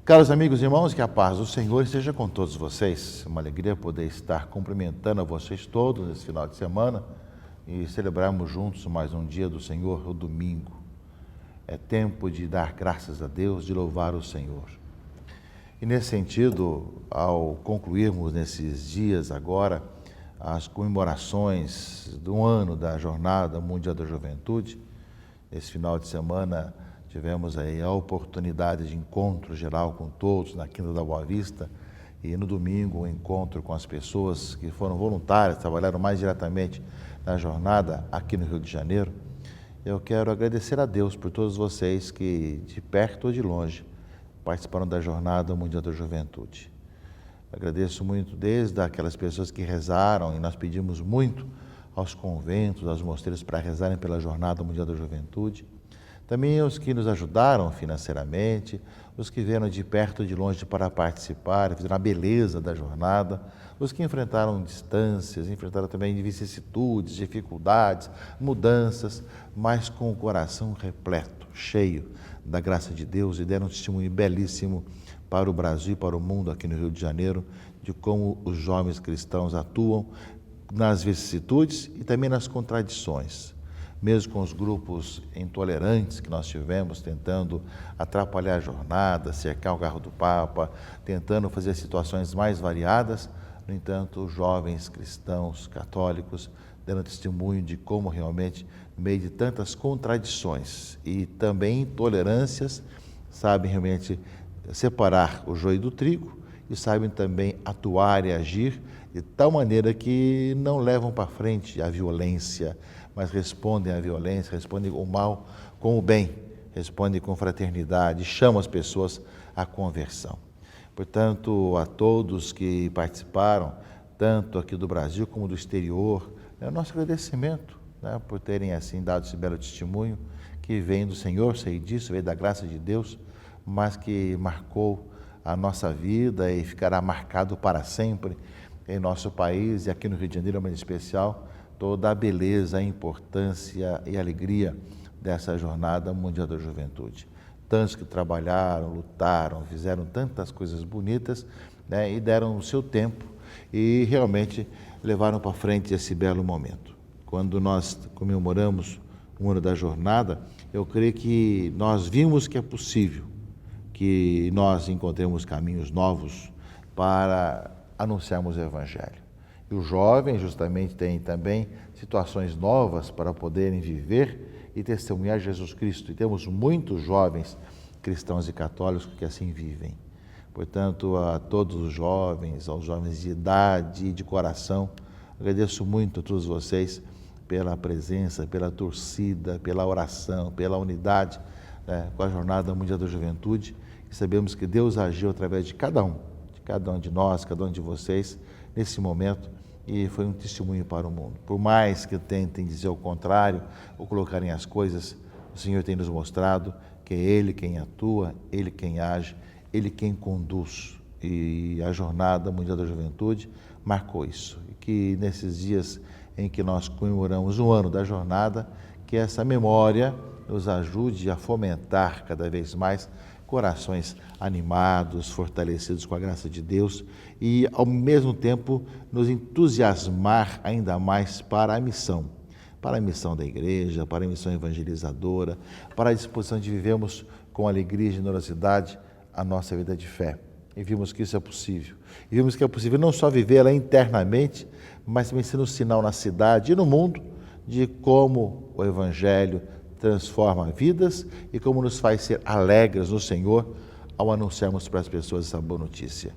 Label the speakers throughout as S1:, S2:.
S1: Caros amigos e irmãos, que a paz do Senhor esteja com todos vocês. É uma alegria poder estar cumprimentando a vocês todos nesse final de semana e celebrarmos juntos mais um dia do Senhor, o domingo. É tempo de dar graças a Deus, de louvar o Senhor. E nesse sentido, ao concluirmos nesses dias agora as comemorações do ano da Jornada Mundial da Juventude, esse final de semana tivemos aí a oportunidade de encontro geral com todos na Quinta da Boa Vista e no domingo o encontro com as pessoas que foram voluntárias, trabalharam mais diretamente na jornada aqui no Rio de Janeiro. Eu quero agradecer a Deus por todos vocês que de perto ou de longe participaram da Jornada Mundial da Juventude. Agradeço muito desde aquelas pessoas que rezaram e nós pedimos muito aos conventos, aos mosteiros para rezarem pela Jornada Mundial da Juventude. Também os que nos ajudaram financeiramente, os que vieram de perto e de longe para participar, fizeram a beleza da jornada, os que enfrentaram distâncias, enfrentaram também vicissitudes, dificuldades, mudanças, mas com o coração repleto, cheio da graça de Deus e deram um testemunho belíssimo para o Brasil e para o mundo aqui no Rio de Janeiro, de como os jovens cristãos atuam nas vicissitudes e também nas contradições. Mesmo com os grupos intolerantes que nós tivemos, tentando atrapalhar a jornada, cercar o carro do Papa, tentando fazer situações mais variadas, no entanto, os jovens cristãos, católicos, deram testemunho de como realmente, no meio de tantas contradições e também intolerâncias, sabem realmente separar o joio do trigo e sabem também atuar e agir de tal maneira que não levam para frente a violência, mas respondem à violência, respondem o mal com o bem, respondem com fraternidade, chamam as pessoas à conversão. Portanto, a todos que participaram, tanto aqui do Brasil como do exterior, é o nosso agradecimento, por terem assim dado esse belo testemunho, que vem do Senhor, sei disso, vem da graça de Deus, mas que marcou a nossa vida e ficará marcado para sempre em nosso país e aqui no Rio de Janeiro, em especial, toda a beleza, a importância e a alegria dessa Jornada Mundial da Juventude. Tantos que trabalharam, lutaram, fizeram tantas coisas bonitas, e deram o seu tempo e realmente levaram para frente esse belo momento. Quando nós comemoramos o ano da jornada, eu creio que nós vimos que é possível que nós encontremos caminhos novos para anunciarmos o Evangelho. E os jovens justamente têm também situações novas para poderem viver e testemunhar Jesus Cristo. E temos muitos jovens cristãos e católicos que assim vivem. Portanto, a todos os jovens, aos jovens de idade e de coração, agradeço muito a todos vocês pela presença, pela torcida, pela oração, pela unidade com a Jornada Mundial da Juventude. E sabemos que Deus agiu através de cada um de nós, cada um de vocês, nesse momento, e foi um testemunho para o mundo. Por mais que tentem dizer o contrário, ou colocarem as coisas, o Senhor tem nos mostrado que é Ele quem atua, Ele quem age, Ele quem conduz. E a Jornada Mundial da Juventude marcou isso. E que nesses dias em que nós comemoramos o ano da jornada, que essa memória nos ajude a fomentar cada vez mais corações animados, fortalecidos com a graça de Deus e, ao mesmo tempo, nos entusiasmar ainda mais para a missão da igreja, para a missão evangelizadora, para a disposição de vivermos com alegria e generosidade a nossa vida de fé. E vimos que isso é possível. E vimos que é possível não só vivê-la internamente, mas também sendo um sinal na cidade e no mundo de como o Evangelho transforma vidas e como nos faz ser alegres no Senhor ao anunciarmos para as pessoas essa boa notícia.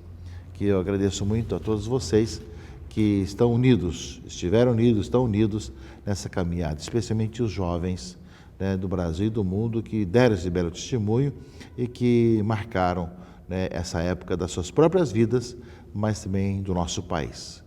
S1: Que eu agradeço muito a todos vocês que estão unidos, estiveram unidos, estão unidos nessa caminhada, especialmente os jovens do Brasil e do mundo que deram esse belo testemunho e que marcaram essa época das suas próprias vidas, mas também do nosso país.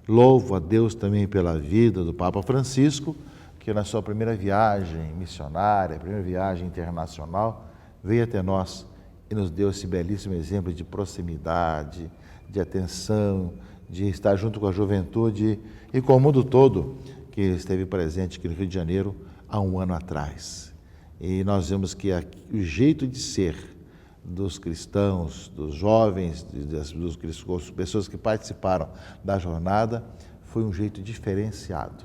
S1: Louvo a Deus também pela vida do Papa Francisco, que na sua primeira viagem missionária, primeira viagem internacional, veio até nós e nos deu esse belíssimo exemplo de proximidade, de atenção, de estar junto com a juventude e com o mundo todo que esteve presente aqui no Rio de Janeiro há um ano atrás. E nós vemos que o jeito de ser dos cristãos, dos jovens, das pessoas que participaram da jornada, foi um jeito diferenciado,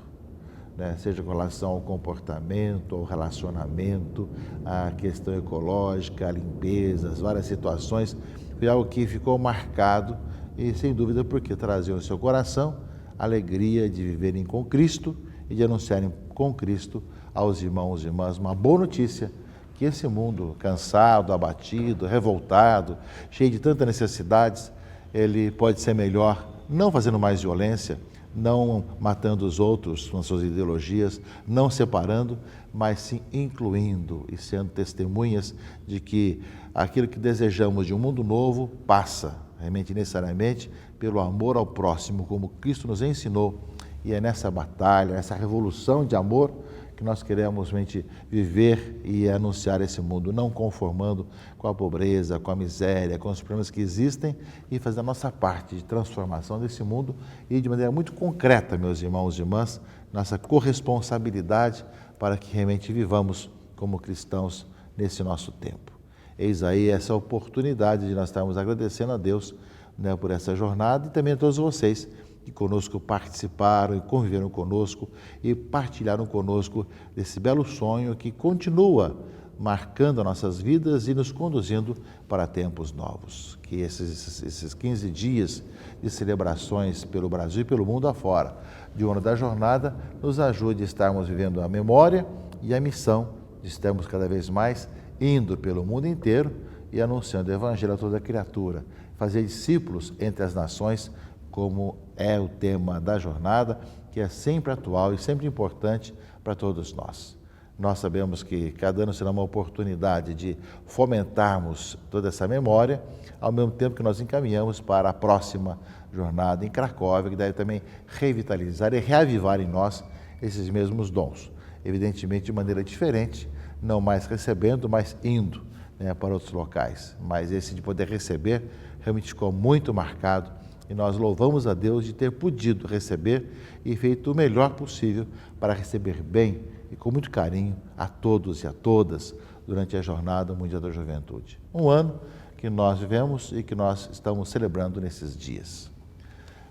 S1: né? Seja com relação ao comportamento, ao relacionamento, à questão ecológica, à limpeza, as várias situações. Foi algo que ficou marcado e, sem dúvida, porque traziam no seu coração a alegria de viverem com Cristo e de anunciarem com Cristo aos irmãos e irmãs uma boa notícia, que esse mundo cansado, abatido, revoltado, cheio de tantas necessidades, ele pode ser melhor não fazendo mais violência, não matando os outros com suas ideologias, não separando, mas sim incluindo e sendo testemunhas de que aquilo que desejamos de um mundo novo passa, realmente necessariamente, pelo amor ao próximo, como Cristo nos ensinou. E é nessa batalha, nessa revolução de amor, que nós queremos realmente viver e anunciar esse mundo, não conformando com a pobreza, com a miséria, com os problemas que existem, e fazer a nossa parte de transformação desse mundo e de maneira muito concreta, meus irmãos e irmãs, nossa corresponsabilidade para que realmente vivamos como cristãos nesse nosso tempo. Eis aí essa oportunidade de nós estarmos agradecendo a Deus, né, por essa jornada, e também a todos vocês que conosco participaram e conviveram conosco e partilharam conosco desse belo sonho que continua marcando as nossas vidas e nos conduzindo para tempos novos. Que esses 15 dias de celebrações pelo Brasil e pelo mundo afora, de um ano da jornada, nos ajude a estarmos vivendo a memória e a missão de estarmos cada vez mais indo pelo mundo inteiro e anunciando o Evangelho a toda criatura, fazer discípulos entre as nações, como é o tema da jornada, que é sempre atual e sempre importante para todos nós. Nós sabemos que cada ano será uma oportunidade de fomentarmos toda essa memória, ao mesmo tempo que nós encaminhamos para a próxima jornada em Cracóvia, que deve também revitalizar e reavivar em nós esses mesmos dons. Evidentemente de maneira diferente, não mais recebendo, mas indo, né, para outros locais. Mas esse de poder receber realmente ficou muito marcado. E nós louvamos a Deus de ter podido receber e feito o melhor possível para receber bem e com muito carinho a todos e a todas durante a Jornada Mundial da Juventude. Um ano que nós vivemos e que nós estamos celebrando nesses dias.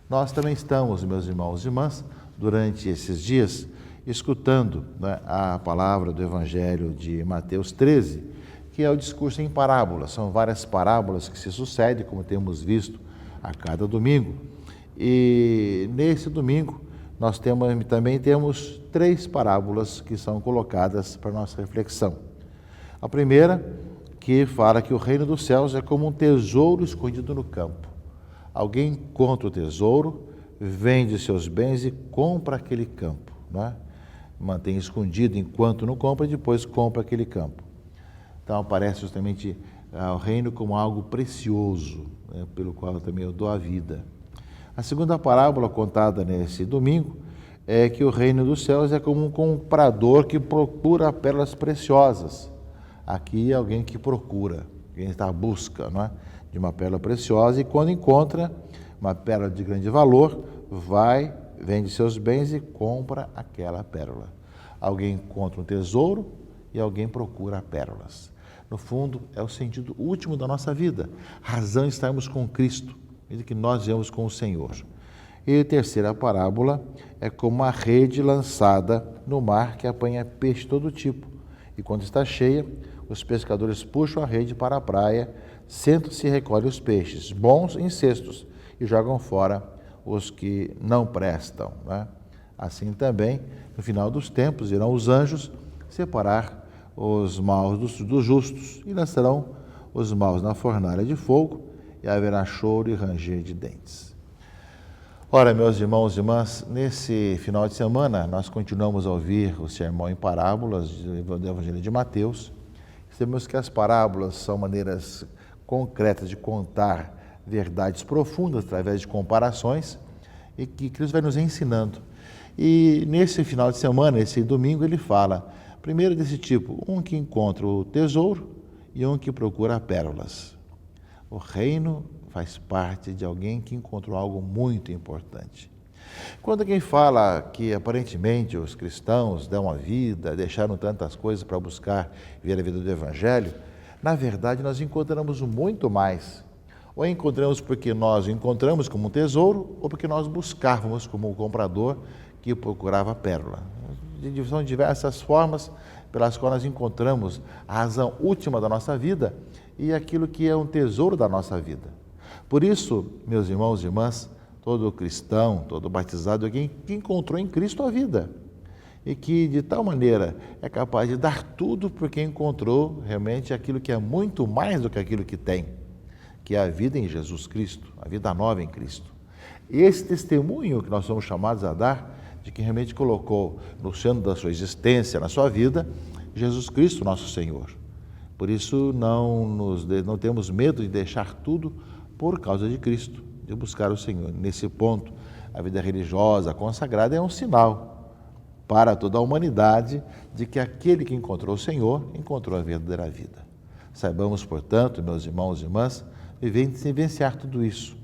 S1: Nós também estamos, meus irmãos e irmãs, durante esses dias, escutando, né, a palavra do Evangelho de Mateus 13, que é o discurso em parábolas. São várias parábolas que se sucedem, como temos visto a cada domingo. E nesse domingo nós também temos 3 parábolas que são colocadas para nossa reflexão. A primeira, que fala que o reino dos céus é como um tesouro escondido no campo. Alguém encontra o tesouro, vende seus bens e compra aquele campo, né? Mantém escondido enquanto não compra e depois compra aquele campo. Então aparece justamente o reino como algo precioso, né, pelo qual também eu dou a vida. A segunda parábola contada nesse domingo é que o reino dos céus é como um comprador que procura pérolas preciosas. Aqui é alguém que procura, quem está à busca, não é, de uma pérola preciosa, e quando encontra uma pérola de grande valor, vai, vende seus bens e compra aquela pérola. Alguém encontra um tesouro e alguém procura pérolas. No fundo, é o sentido último da nossa vida, razão de estarmos com Cristo, e que nós vivemos com o Senhor. E a terceira parábola é como uma rede lançada no mar que apanha peixe de todo tipo. E quando está cheia, os pescadores puxam a rede para a praia, sentam-se e recolhem os peixes, bons em cestos, e jogam fora os que não prestam, né? Assim também, no final dos tempos, irão os anjos separar os maus dos justos e lançarão os maus na fornalha de fogo, e haverá choro e ranger de dentes. Ora, meus irmãos e irmãs, nesse final de semana nós continuamos a ouvir o sermão em parábolas do Evangelho de Mateus. Sabemos que as parábolas são maneiras concretas de contar verdades profundas através de comparações e que Cristo vai nos ensinando. E nesse final de semana, esse domingo, ele fala primeiro desse tipo, um que encontra o tesouro e um que procura pérolas. O reino faz parte de alguém que encontrou algo muito importante. Quando alguém fala que aparentemente os cristãos dão a vida, deixaram tantas coisas para buscar ver a vida do Evangelho, na verdade nós encontramos muito mais. Ou encontramos porque nós o encontramos como um tesouro, ou porque nós buscávamos como um comprador que procurava a pérola. São diversas formas pelas quais nós encontramos a razão última da nossa vida e aquilo que é um tesouro da nossa vida. Por isso, meus irmãos e irmãs, todo cristão, todo batizado é alguém que encontrou em Cristo a vida e que de tal maneira é capaz de dar tudo porque encontrou realmente aquilo que é muito mais do que aquilo que tem, que é a vida em Jesus Cristo, a vida nova em Cristo. Esse testemunho que nós somos chamados a dar, de que realmente colocou no centro da sua existência, na sua vida, Jesus Cristo, nosso Senhor. Por isso não temos medo de deixar tudo por causa de Cristo, de buscar o Senhor. Nesse ponto, a vida religiosa consagrada é um sinal para toda a humanidade de que aquele que encontrou o Senhor encontrou a verdadeira vida. Saibamos, portanto, meus irmãos e irmãs, vivenciar tudo isso.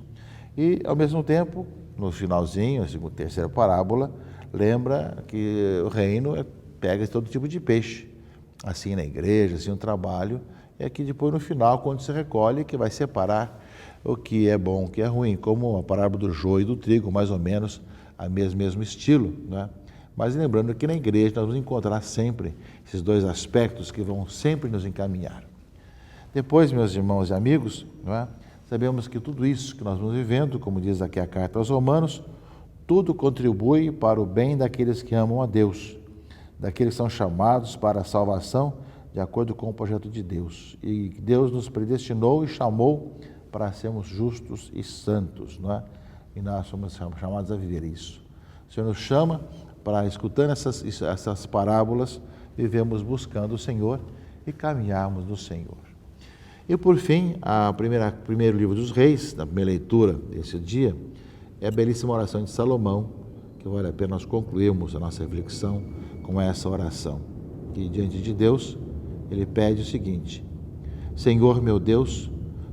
S1: E, ao mesmo tempo, no finalzinho, a terceira parábola, lembra que o reino pega todo tipo de peixe, assim na igreja, assim no trabalho, e aqui depois no final, quando se recolhe, que vai separar o que é bom, o que é ruim, como a parábola do joio e do trigo, mais ou menos a mesmo estilo, né? Mas lembrando que na igreja nós vamos encontrar sempre esses dois aspectos que vão sempre nos encaminhar. Depois, meus irmãos e amigos, não é? Sabemos que tudo isso que nós vamos vivendo, como diz aqui a carta aos Romanos, tudo contribui para o bem daqueles que amam a Deus, daqueles que são chamados para a salvação de acordo com o projeto de Deus. E Deus nos predestinou e chamou para sermos justos e santos, não é? E nós somos chamados a viver isso. O Senhor nos chama para, escutando essas parábolas, vivemos buscando o Senhor e caminharmos no Senhor. E por fim, primeiro livro dos Reis, na primeira leitura desse dia, é a belíssima oração de Salomão, que vale a pena nós concluirmos a nossa reflexão com essa oração. E diante de Deus, ele pede o seguinte: Senhor meu Deus,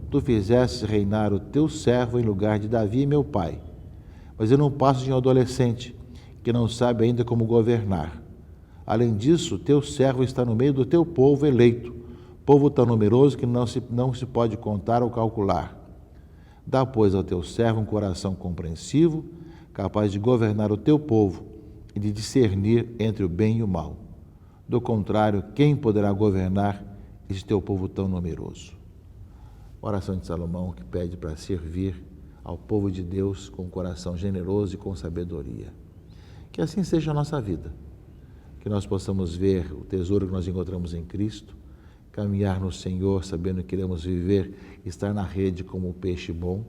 S1: tu fizeste reinar o teu servo em lugar de Davi, meu pai, mas eu não passo de um adolescente que não sabe ainda como governar. Além disso, teu servo está no meio do teu povo eleito, povo tão numeroso que não se pode contar ou calcular. Dá, pois, ao teu servo um coração compreensivo, capaz de governar o teu povo e de discernir entre o bem e o mal. Do contrário, quem poderá governar esse teu povo tão numeroso? Oração de Salomão, que pede para servir ao povo de Deus com um coração generoso e com sabedoria. Que assim seja a nossa vida, que nós possamos ver o tesouro que nós encontramos em Cristo, caminhar no Senhor, sabendo que iremos viver, estar na rede como o peixe bom,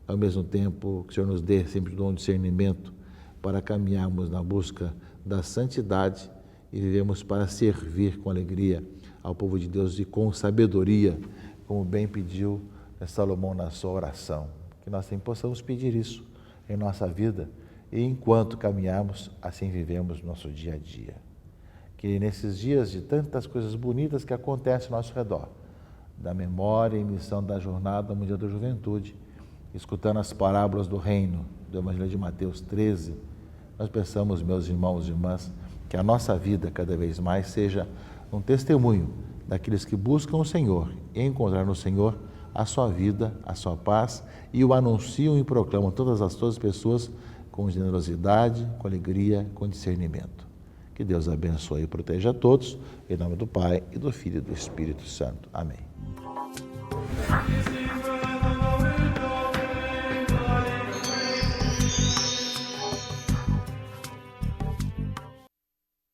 S1: ao mesmo tempo que o Senhor nos dê sempre o dom de discernimento para caminharmos na busca da santidade e vivemos para servir com alegria ao povo de Deus e com sabedoria, como bem pediu Salomão na sua oração. Que nós também possamos pedir isso em nossa vida e enquanto caminhamos, assim vivemos nosso dia a dia. Que nesses dias de tantas coisas bonitas que acontecem ao nosso redor, da memória e missão da Jornada Mundial da Juventude, escutando as parábolas do reino, do Evangelho de Mateus 13, nós pensamos, meus irmãos e irmãs, que a nossa vida cada vez mais seja um testemunho daqueles que buscam o Senhor e encontrar no Senhor a sua vida, a sua paz e o anunciam e proclamam todas as pessoas com generosidade, com alegria, com discernimento. Que Deus abençoe e proteja a todos, em nome do Pai, e do Filho e do Espírito Santo. Amém.